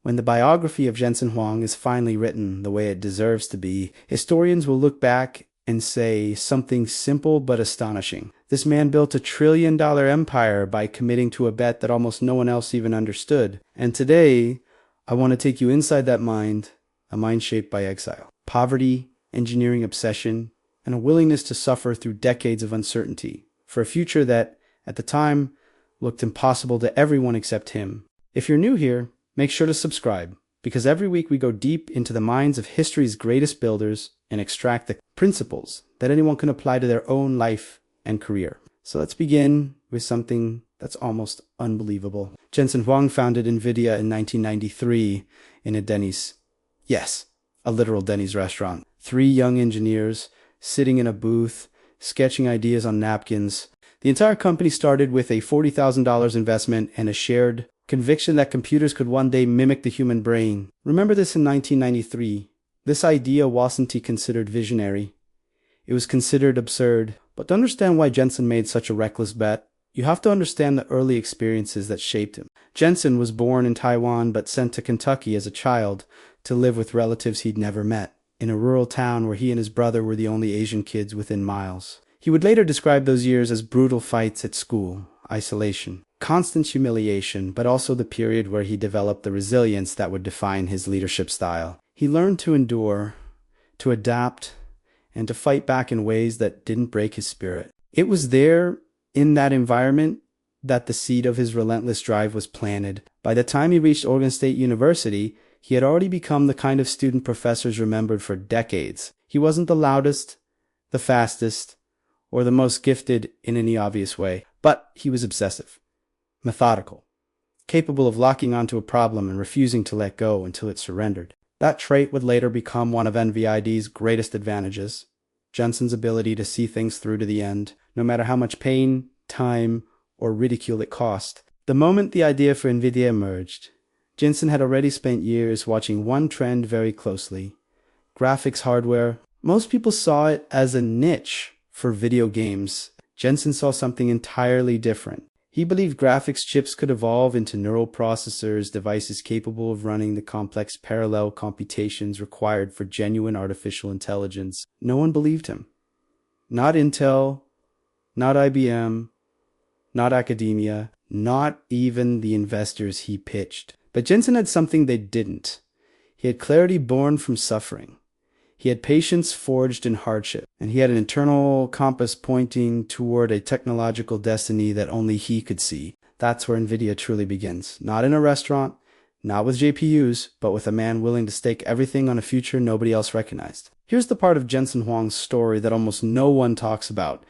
When the biography of Jensen Huang is finally written the way it deserves to be, historians will look back and say something simple but astonishing. This man built a trillion-dollar empire by committing to a bet that almost no one else even understood. And today, I want to take you inside that mind, a mind shaped by exile, poverty, engineering obsession, and a willingness to suffer through decades of uncertainty for a future that, at the time, looked impossible to everyone except him. If you're new here, make sure to subscribe, because every week we go deep into the minds of history's greatest builders and extract the principles that anyone can apply to their own life and career. So let's begin with something that's almost unbelievable. Jensen Huang founded NVIDIA in 1993 in a Denny's. Yes, a literal Denny's restaurant. 3 young engineers sitting in a booth, sketching ideas on napkins. The entire company started with a $40,000 investment and a shared conviction that computers could one day mimic the human brain. Remember this in 1993. This idea wasn't considered visionary. It was considered absurd. But to understand why Jensen made such a reckless bet, you have to understand the early experiences that shaped him. Jensen was born in Taiwan but sent to Kentucky as a child to live with relatives he'd never met, in a rural town where he and his brother were the only Asian kids within miles. He would later describe those years as brutal fights at school, isolation, constant humiliation, but also the period where he developed the resilience that would define his leadership style. He learned to endure, to adapt, and to fight back in ways that didn't break his spirit. It was there, in that environment, that the seed of his relentless drive was planted. By the time he reached Oregon State University, he had already become the kind of student professors remembered for decades. He wasn't the loudest, the fastest, or the most gifted in any obvious way, but he was obsessive, methodical, capable of locking onto a problem and refusing to let go until it surrendered. That trait would later become one of NVIDIA's greatest advantages, Jensen's ability to see things through to the end, no matter how much pain, time, or ridicule it cost. The moment the idea for NVIDIA emerged, Jensen had already spent years watching one trend very closely: graphics hardware. Most people saw it as a niche for video games. Jensen saw something entirely different. He believed graphics chips could evolve into neural processors, devices capable of running the complex parallel computations required for genuine artificial intelligence. No one believed him. Not Intel, not IBM, not academia, not even the investors he pitched. But Jensen had something they didn't. He had clarity born from suffering. He had patience forged in hardship, and he had an internal compass pointing toward a technological destiny that only he could see. That's where NVIDIA truly begins. Not in a restaurant, not with GPUs, but with a man willing to stake everything on a future nobody else recognized. Here's the part of Jensen Huang's story that almost no one talks about,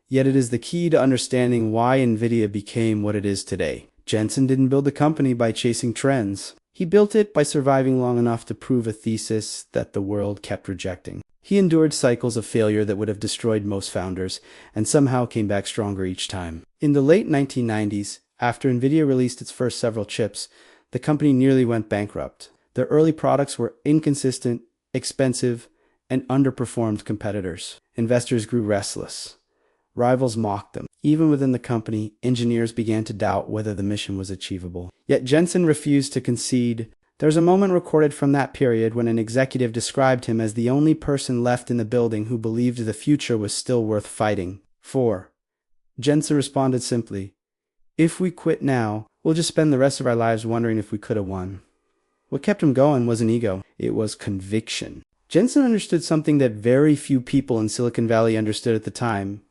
yet it is the key to understanding why NVIDIA became what it is today. Jensen didn't build the company by chasing trends. He built it by surviving long enough to prove a thesis that the world kept rejecting. He endured cycles of failure that would have destroyed most founders, and somehow came back stronger each time. In the late 1990s, after NVIDIA released its first several chips, the company nearly went bankrupt. Their early products were inconsistent, expensive, and underperformed competitors. Investors grew restless. Rivals mocked them. Even within the company, engineers began to doubt whether the mission was achievable. Yet Jensen refused to concede. There's a moment recorded from that period when an executive described him as the only person left in the building who believed the future was still worth fighting for. Jensen responded simply, "If we quit now, we'll just spend the rest of our lives wondering if we could have won." What kept him going wasn't ego, it was conviction. Jensen understood something that very few people in Silicon Valley understood at the time.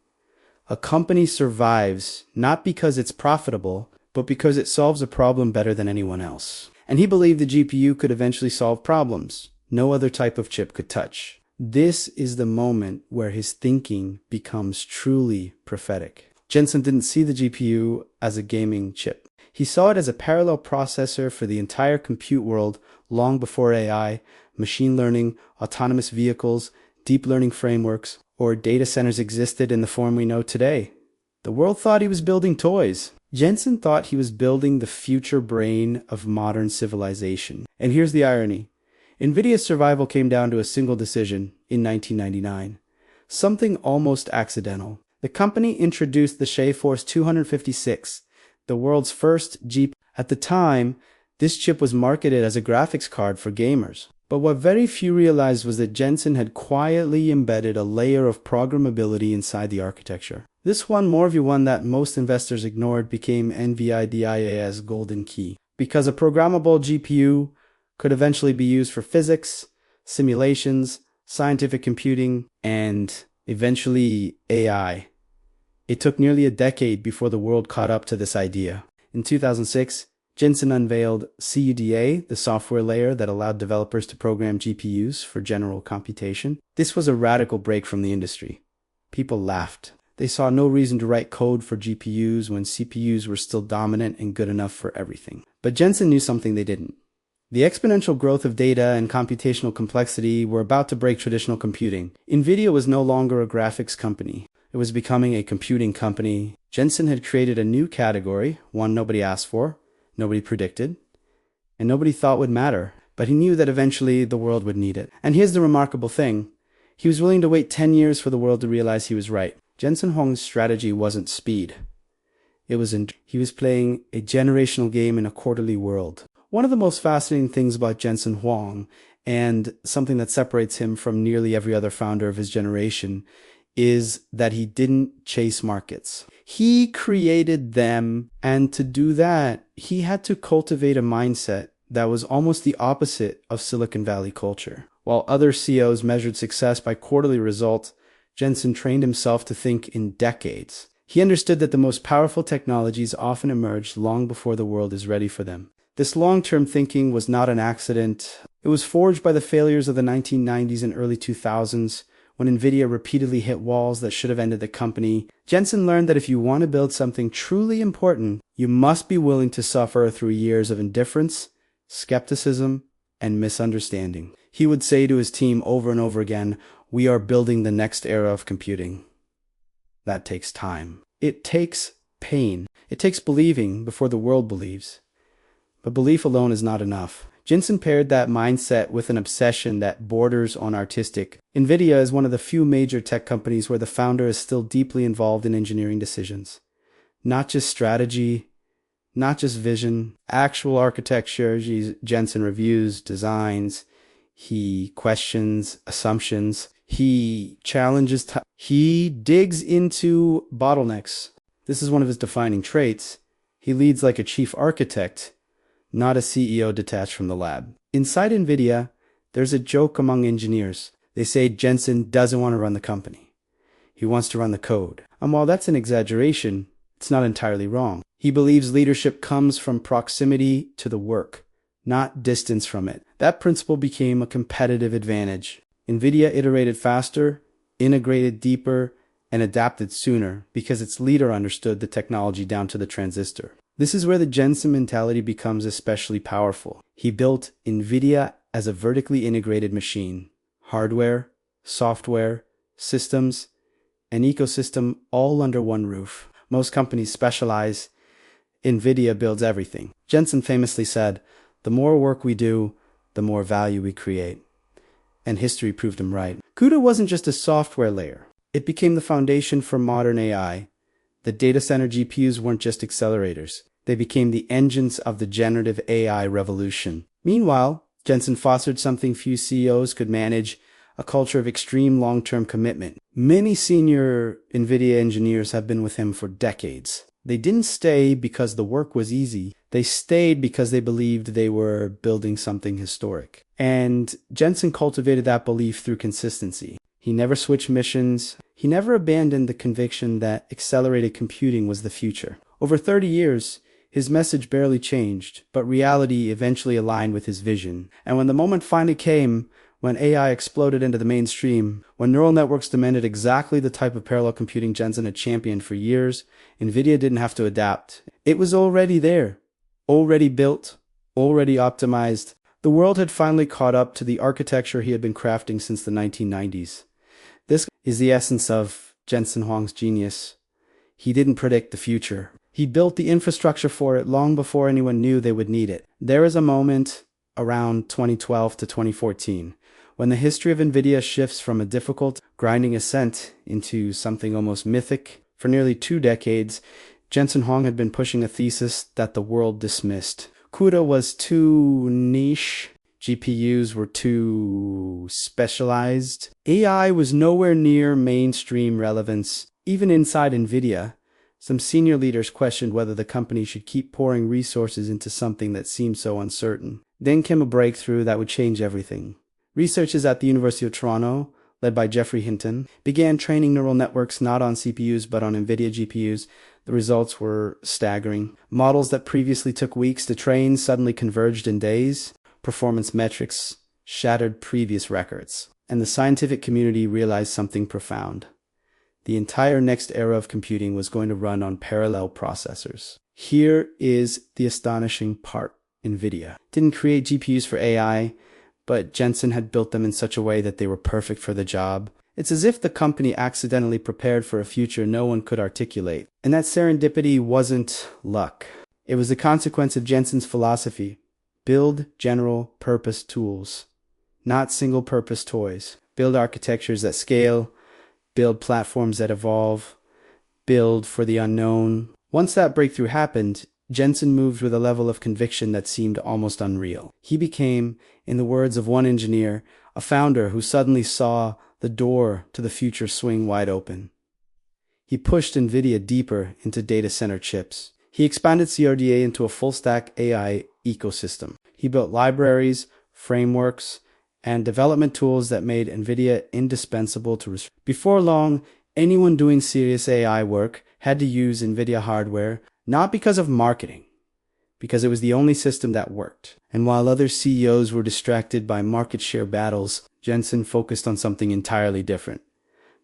A company survives not because it's profitable, but because it solves a problem better than anyone else. And he believed the GPU could eventually solve problems no other type of chip could touch. This is the moment where his thinking becomes truly prophetic. Jensen didn't see the GPU as a gaming chip. He saw it as a parallel processor for the entire compute world long before AI, machine learning, autonomous vehicles, deep learning frameworks, or data centers existed in the form we know today. The world thought he was building toys. Jensen thought he was building the future brain of modern civilization. And here's the irony. NVIDIA's survival came down to a single decision in 1999. Something almost accidental. The company introduced the GeForce 256, the world's first GPU. At the time, This chip was marketed as a graphics card for gamers. But what very few realized was that Jensen had quietly embedded a layer of programmability inside the architecture. This one that most investors ignored became NVIDIA's golden key. Because a programmable GPU could eventually be used for physics, simulations, scientific computing, and eventually AI. It took nearly a decade before the world caught up to this idea. In 2006, Jensen unveiled CUDA, the software layer that allowed developers to program GPUs for general computation. This was a radical break from the industry. People laughed. They saw no reason to write code for GPUs when CPUs were still dominant and good enough for everything. But Jensen knew something they didn't. The exponential growth of data and computational complexity were about to break traditional computing. NVIDIA was no longer a graphics company. It was becoming a computing company. Jensen had created a new category, one nobody asked for, nobody predicted, and nobody thought would matter. But he knew that eventually the world would need it. And here's the remarkable thing. He was willing to wait 10 years for the world to realize he was right. Jensen Huang's strategy wasn't speed. He was playing a generational game in a quarterly world. One of the most fascinating things about Jensen Huang, and something that separates him from nearly every other founder of his generation, is that he didn't chase markets. He created them, and to do that, he had to cultivate a mindset that was almost the opposite of Silicon Valley culture. While other CEOs measured success by quarterly results, Jensen trained himself to think in decades. He understood that the most powerful technologies often emerge long before the world is ready for them. This long-term thinking was not an accident. It was forged by the failures of the 1990s and early 2000s, when NVIDIA repeatedly hit walls that should have ended the company. Jensen learned that if you want to build something truly important, you must be willing to suffer through years of indifference, skepticism, and misunderstanding. He would say to his team over and over again, "We are building the next era of computing." That takes time. It takes pain. It takes believing before the world believes. But belief alone is not enough. Jensen paired that mindset with an obsession that borders on artistic. NVIDIA is one of the few major tech companies where the founder is still deeply involved in engineering decisions. Not just strategy, not just vision, actual architecture. Jensen reviews, designs, he questions assumptions, he challenges, he digs into bottlenecks. This is one of his defining traits. He leads like a chief architect, not a CEO detached from the lab. Inside NVIDIA, there's a joke among engineers. They say Jensen doesn't want to run the company. He wants to run the code. And while that's an exaggeration, it's not entirely wrong. He believes leadership comes from proximity to the work, not distance from it. That principle became a competitive advantage. NVIDIA iterated faster, integrated deeper, and adapted sooner because its leader understood the technology down to the transistor. This is where the Jensen mentality becomes especially powerful. He built NVIDIA as a vertically integrated machine. Hardware, software, systems, and ecosystem all under one roof. Most companies specialize. NVIDIA builds everything. Jensen famously said, "The more work we do, the more value we create." And history proved him right. CUDA wasn't just a software layer. It became the foundation for modern AI. The data center GPUs weren't just accelerators. They became the engines of the generative AI revolution. Meanwhile, Jensen fostered something few CEOs could manage, a culture of extreme long-term commitment. Many senior NVIDIA engineers have been with him for decades. They didn't stay because the work was easy. They stayed because they believed they were building something historic. And Jensen cultivated that belief through consistency. He never switched missions. He never abandoned the conviction that accelerated computing was the future. Over 30 years, his message barely changed, but reality eventually aligned with his vision. And when the moment finally came, when AI exploded into the mainstream, when neural networks demanded exactly the type of parallel computing Jensen had championed for years, NVIDIA didn't have to adapt. It was already there, already built, already optimized. The world had finally caught up to the architecture he had been crafting since the 1990s. This is the essence of Jensen Huang's genius. He didn't predict the future. He built the infrastructure for it long before anyone knew they would need it. There is a moment around 2012 to 2014 when the history of NVIDIA shifts from a difficult, grinding ascent into something almost mythic. For nearly 2 decades, Jensen Huang had been pushing a thesis that the world dismissed. CUDA was too niche. GPUs were too specialized. AI was nowhere near mainstream relevance. Even inside NVIDIA, some senior leaders questioned whether the company should keep pouring resources into something that seemed so uncertain. Then came a breakthrough that would change everything. Researchers at the University of Toronto, led by Geoffrey Hinton, began training neural networks not on CPUs but on NVIDIA GPUs. The results were staggering. Models that previously took weeks to train suddenly converged in days. Performance metrics shattered previous records. And the scientific community realized something profound. The entire next era of computing was going to run on parallel processors. Here is the astonishing part. NVIDIA didn't create GPUs for AI, but Jensen had built them in such a way that they were perfect for the job. It's as if the company accidentally prepared for a future no one could articulate. And that serendipity wasn't luck. It was the consequence of Jensen's philosophy. Build general-purpose tools, not single-purpose toys. Build architectures that scale, build platforms that evolve, build for the unknown. Once that breakthrough happened, Jensen moved with a level of conviction that seemed almost unreal. He became, in the words of one engineer, a founder who suddenly saw the door to the future swing wide open. He pushed NVIDIA deeper into data center chips. He expanded CRDA into a full-stack AI ecosystem. He built libraries, frameworks, and development tools that made NVIDIA indispensable to research. Before long, anyone doing serious AI work had to use NVIDIA hardware, not because of marketing, because it was the only system that worked. And while other CEOs were distracted by market share battles, Jensen focused on something entirely different,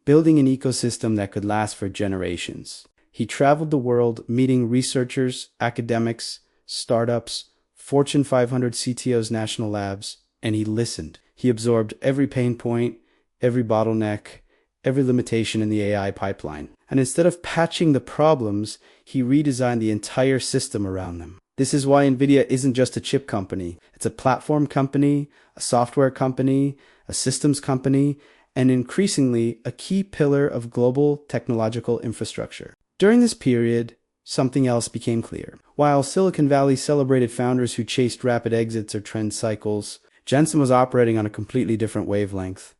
building an ecosystem that could last for generations. He traveled the world meeting researchers, academics, startups, Fortune 500 CTOs, national labs, and he listened. He absorbed every pain point, every bottleneck, every limitation in the AI pipeline. And instead of patching the problems, he redesigned the entire system around them. This is why NVIDIA isn't just a chip company. It's a platform company, a software company, a systems company, and increasingly a key pillar of global technological infrastructure. During this period, something else became clear. While Silicon Valley celebrated founders who chased rapid exits or trend cycles, Jensen was operating on a completely different wavelength.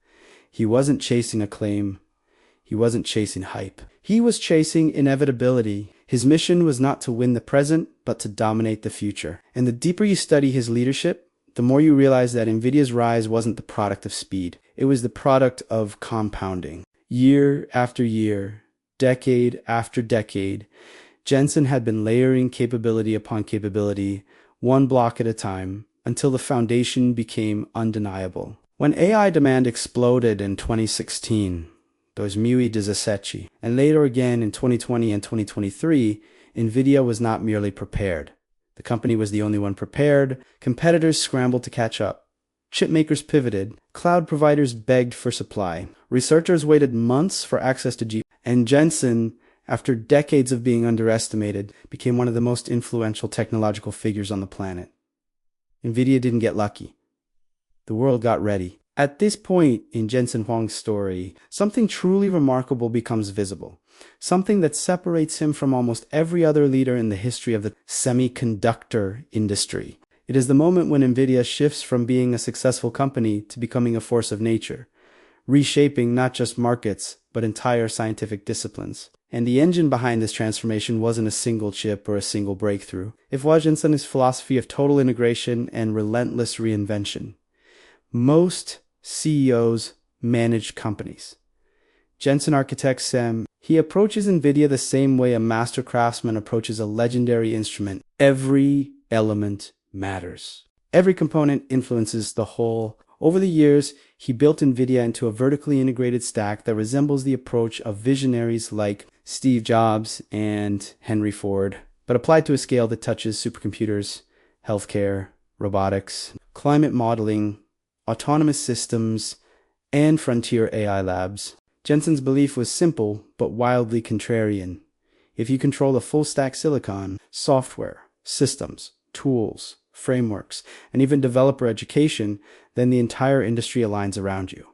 He wasn't chasing acclaim. He wasn't chasing hype. He was chasing inevitability. His mission was not to win the present, but to dominate the future. And the deeper you study his leadership, the more you realize that NVIDIA's rise wasn't the product of speed. It was the product of compounding. Year after year, decade after decade, Jensen had been layering capability upon capability, one block at a time, until the foundation became undeniable. When AI demand exploded in 2016, those MUI disassetti, and later again in 2020 and 2023, NVIDIA was not merely prepared. The company was the only one prepared. Competitors scrambled to catch up. Chip makers pivoted. Cloud providers begged for supply. Researchers waited months for access to GPUs. And Jensen, after decades of being underestimated, became one of the most influential technological figures on the planet. NVIDIA didn't get lucky. The world got ready. At this point in Jensen Huang's story, something truly remarkable becomes visible. Something that separates him from almost every other leader in the history of the semiconductor industry. It is the moment when NVIDIA shifts from being a successful company to becoming a force of nature, reshaping not just markets, but entire scientific disciplines. And the engine behind this transformation wasn't a single chip or a single breakthrough. It was Jensen's philosophy of total integration and relentless reinvention. Most CEOs manage companies. Jensen architects them. He approaches NVIDIA the same way a master craftsman approaches a legendary instrument. Every element matters. Every component influences the whole. Over the years, he built NVIDIA into a vertically integrated stack that resembles the approach of visionaries like Steve Jobs and Henry Ford, but applied to a scale that touches supercomputers, healthcare, robotics, climate modeling, autonomous systems, and frontier AI labs. Jensen's belief was simple, but wildly contrarian. If you control the full-stack silicon, software, systems, tools, frameworks, and even developer education, then the entire industry aligns around you.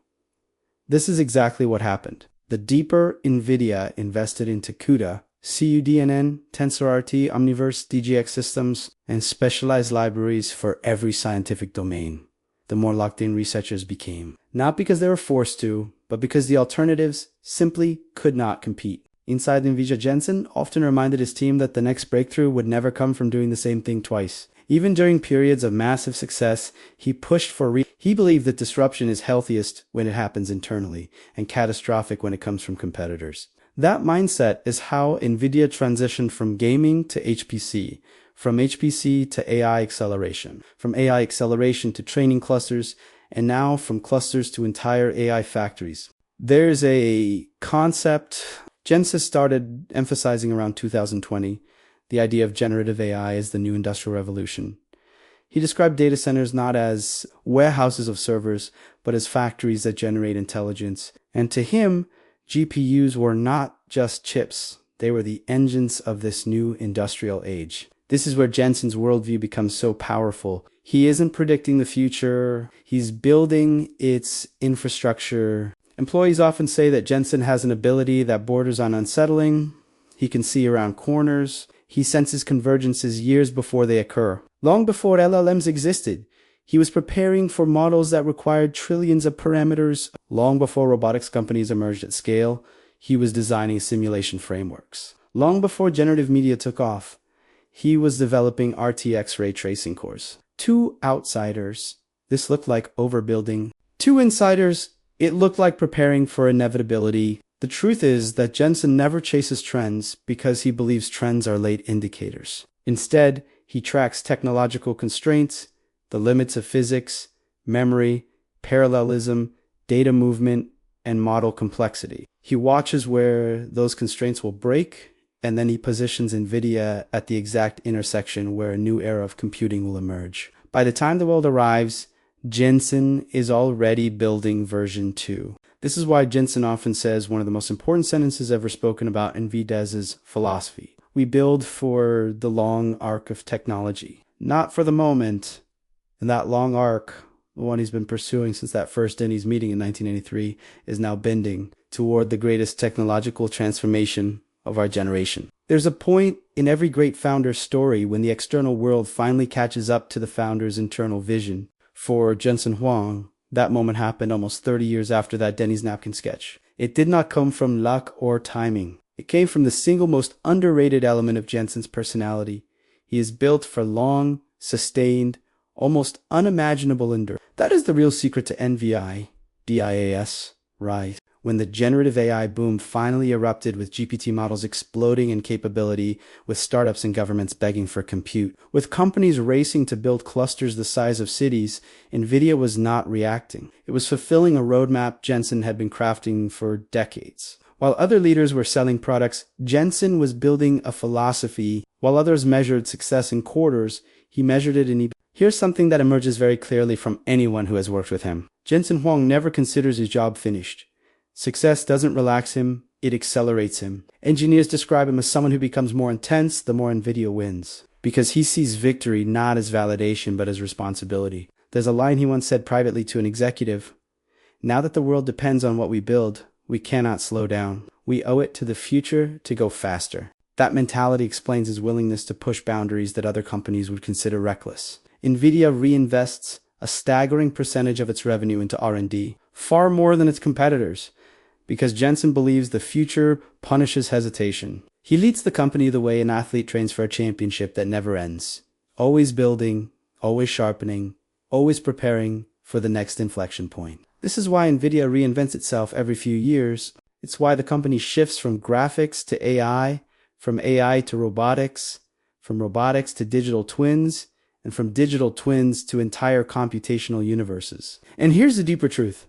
This is exactly what happened. The deeper NVIDIA invested into CUDA CUDNN, TensorRT, Omniverse, DGX systems, and specialized libraries for every scientific domain. The more locked in researchers became. Not because they were forced to, but because the alternatives simply could not compete. Inside NVIDIA, Jensen often reminded his team that the next breakthrough would never come from doing the same thing twice. Even during periods of massive success, he pushed for he believed that disruption is healthiest when it happens internally and catastrophic when it comes from competitors. That mindset is how NVIDIA transitioned from gaming to HPC, from HPC to AI acceleration, from AI acceleration to training clusters, and now from clusters to entire AI factories. There's a concept Jensen started emphasizing around 2020, the idea of generative AI as the new industrial revolution. He described data centers not as warehouses of servers, but as factories that generate intelligence. And to him, GPUs were not just chips. They were the engines of this new industrial age. This is where Jensen's worldview becomes so powerful. He isn't predicting the future. He's building its infrastructure. Employees often say that Jensen has an ability that borders on unsettling. He can see around corners. He senses convergences years before they occur. Long before LLMs existed, he was preparing for models that required trillions of parameters. Long before robotics companies emerged at scale, he was designing simulation frameworks. Long before generative media took off, he was developing RTX ray tracing cores. To outsiders, this looked like overbuilding. To insiders, it looked like preparing for inevitability. The truth is that Jensen never chases trends because he believes trends are late indicators. Instead, he tracks technological constraints, the limits of physics, memory, parallelism, data movement, and model complexity. He watches where those constraints will break, and then he positions NVIDIA at the exact intersection where a new era of computing will emerge. By the time the world arrives, Jensen is already building version 2. This is why Jensen often says one of the most important sentences ever spoken about NVIDIA's philosophy. We build for the long arc of technology, not for the moment. And that long arc, the one he's been pursuing since that first Denny's meeting in 1983, is now bending toward the greatest technological transformation of our generation. There's a point in every great founder's story when the external world finally catches up to the founder's internal vision. For Jensen Huang, that moment happened almost 30 years after that Denny's napkin sketch. It did not come from luck or timing. It came from the single most underrated element of Jensen's personality. He is built for long, sustained, almost unimaginable endurance. That is the real secret to NVIDIA's rise. When the generative AI boom finally erupted with GPT models exploding in capability, with startups and governments begging for compute, with companies racing to build clusters the size of cities, NVIDIA was not reacting. It was fulfilling a roadmap Jensen had been crafting for decades. While other leaders were selling products, Jensen was building a philosophy. While others measured success in quarters, he measured it in Here's something that emerges very clearly from anyone who has worked with him. Jensen Huang never considers his job finished. Success doesn't relax him, it accelerates him. Engineers describe him as someone who becomes more intense the more NVIDIA wins, because he sees victory not as validation but as responsibility. There's a line he once said privately to an executive: "Now that the world depends on what we build, we cannot slow down. We owe it to the future to go faster." That mentality explains his willingness to push boundaries that other companies would consider reckless. NVIDIA reinvests a staggering percentage of its revenue into R&D, far more than its competitors, because Jensen believes the future punishes hesitation. He leads the company the way an athlete trains for a championship that never ends, always building, always sharpening, always preparing for the next inflection point. This is why NVIDIA reinvents itself every few years. It's why the company shifts from graphics to AI, from AI to robotics, from robotics to digital twins, and from digital twins to entire computational universes. And here's the deeper truth.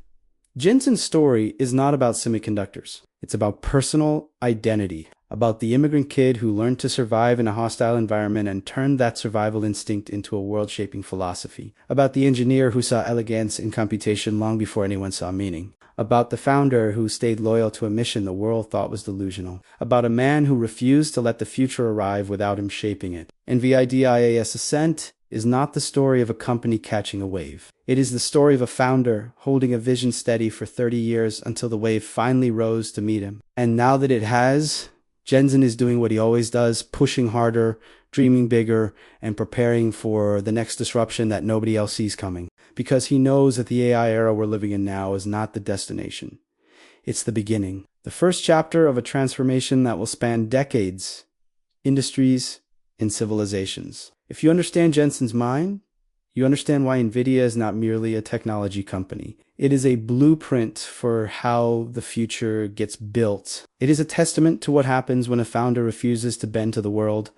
Jensen's story is not about semiconductors. It's about personal identity, about the immigrant kid who learned to survive in a hostile environment and turned that survival instinct into a world-shaping philosophy, about the engineer who saw elegance in computation long before anyone saw meaning, about the founder who stayed loyal to a mission the world thought was delusional, about a man who refused to let the future arrive without him shaping it. NVIDIA's ascent is not the story of a company catching a wave. It is the story of a founder holding a vision steady for 30 years until the wave finally rose to meet him. And now that it has, Jensen is doing what he always does, pushing harder, dreaming bigger, and preparing for the next disruption that nobody else sees coming. Because he knows that the AI era we're living in now is not the destination. It's the beginning. The first chapter of a transformation that will span decades, industries, and civilizations. If you understand Jensen's mind, you understand why NVIDIA is not merely a technology company. It is a blueprint for how the future gets built. It is a testament to what happens when a founder refuses to bend to the world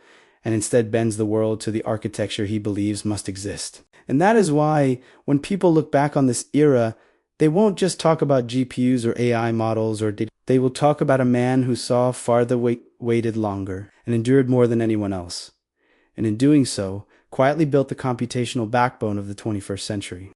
and instead bends the world to the architecture he believes must exist. And that is why when people look back on this era, they won't just talk about GPUs or AI models or data. They will talk about a man who saw farther, waited longer, and endured more than anyone else. And in doing so, quietly built the computational backbone of the 21st century.